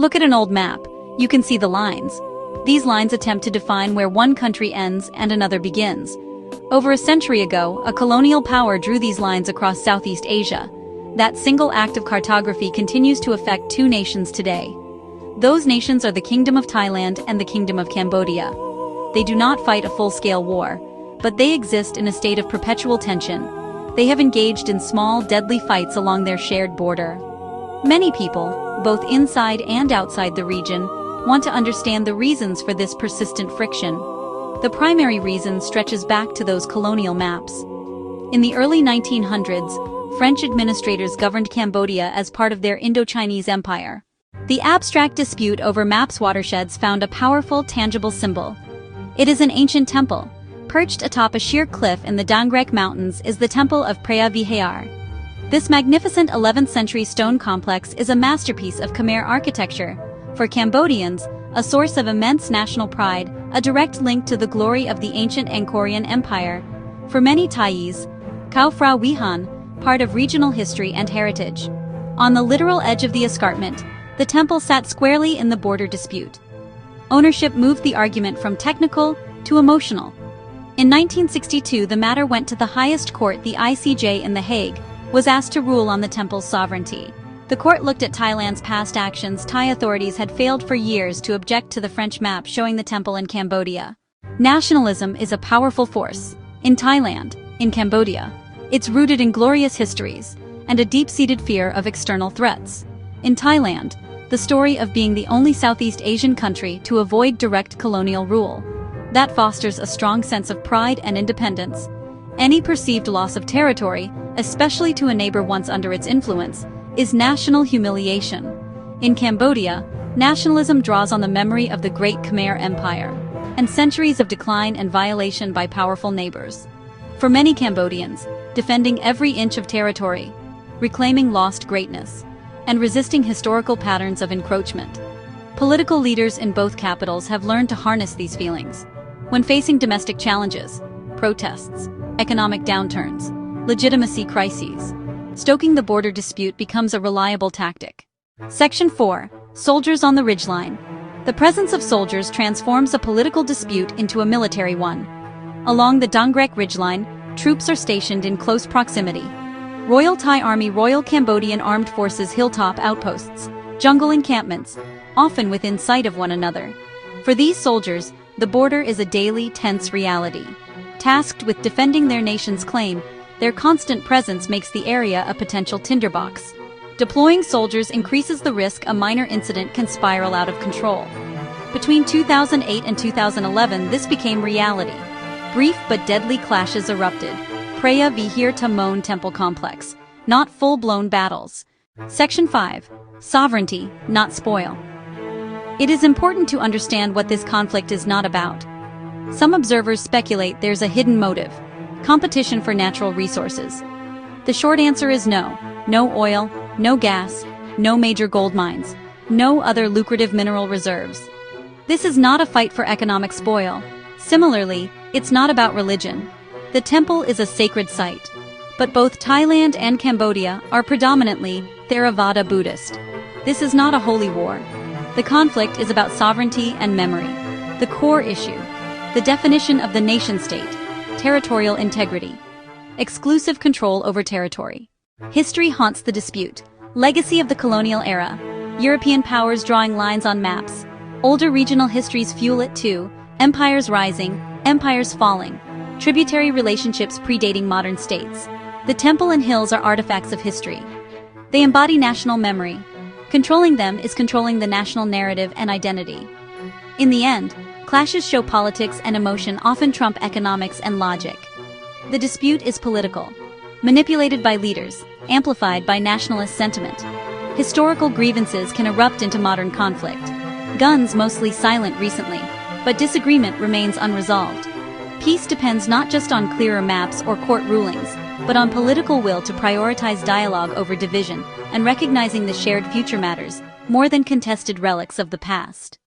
Look at an old map. You can see the lines. These lines attempt to define where one country ends and another begins. Over a century ago, a colonial power drew these lines across Southeast Asia. That single act of cartography continues to affect two nations today. Those nations are the Kingdom of Thailand and the Kingdom of Cambodia. They do not fight a full-scale war, but they exist in a state of perpetual tension. They have engaged in small, deadly fights along their shared border. Many people, both inside and outside the region, want to understand the reasons for this persistent friction. The primary reason stretches back to those colonial maps. In the early 1900s, French administrators governed Cambodia as part of their Indo-Chinese Empire. The abstract dispute over maps watersheds found a powerful, tangible symbol. It is an ancient temple. Perched atop a sheer cliff in the Dangrek Mountains is the Temple of Preah Vihear. This magnificent 11th century stone complex is a masterpiece of Khmer architecture. For Cambodians, a source of immense national pride, a direct link to the glory of the ancient Angkorian Empire. For many Thais, Khao Phrao Vihan, part of regional history and heritage. On the literal edge of the escarpment, the temple sat squarely in the border dispute. Ownership moved the argument from technical to emotional. In 1962, the matter went to the highest court. The ICJ in The Hague was asked to rule on the temple's sovereignty. The court looked at Thailand's past actions. Thai authorities had failed for years to object to the French map showing the temple in Cambodia. Nationalism is a powerful force. In Thailand, in Cambodia, it's rooted in glorious histories and a deep-seated fear of external threats. In Thailand, the story of being the only Southeast Asian country to avoid direct colonial rule. That fosters a strong sense of pride and independence. Any perceived loss of territory, especially to a neighbor once under its influence, is national humiliation. In Cambodia, nationalism draws on the memory of the Great Khmer Empire and centuries of decline and violation by powerful neighbors. For many Cambodians, defending every inch of territory, reclaiming lost greatness, and resisting historical patterns of encroachment. Political leaders in both capitals have learned to harness these feelings. When facing domestic challenges, protests, economic downturns, legitimacy crises, stoking the border dispute becomes a reliable tactic. Section 4. Soldiers on the ridgeline. The presence of soldiers transforms a political dispute into a military one. Along the Dangrek ridgeline, troops are stationed in close proximity. Royal Thai Army, Royal Cambodian Armed Forces hilltop outposts, jungle encampments, often within sight of one another. For these soldiers, the border is a daily, tense reality. Tasked with defending their nation's claim, their constant presence makes the area a potential tinderbox. Deploying soldiers increases the risk a minor incident can spiral out of control. Between 2008 and 2011, this became reality. Brief but deadly clashes erupted. Preah Vihear Tamon Temple Complex. Not full-blown battles. Section 5. Sovereignty, not spoil. It is important to understand what this conflict is not about. Some observers speculate there's a hidden motive: competition for natural resources. The short answer is no. No oil, no gas, no major gold mines, no other lucrative mineral reserves. This is not a fight for economic spoil. Similarly, it's not about religion. The temple is a sacred site. But both Thailand and Cambodia are predominantly Theravada Buddhist. This is not a holy war. The conflict is about sovereignty and memory. The core issue, the definition of the nation-state, territorial integrity, exclusive control over territory. History haunts the dispute. Legacy of the colonial era. European powers drawing lines on maps. Older regional histories fuel it too. Empires rising, empires falling. Tributary relationships predating modern states. The temple and hills are artifacts of history. They embody national memory. Controlling them is controlling the national narrative and identity. In the end, clashes show politics and emotion often trump economics and logic. The dispute is political, manipulated by leaders, amplified by nationalist sentiment. Historical grievances can erupt into modern conflict. Guns mostly silent recently, but disagreement remains unresolved. Peace depends not just on clearer maps or court rulings, but on political will to prioritize dialogue over division and recognizing the shared future matters more than contested relics of the past.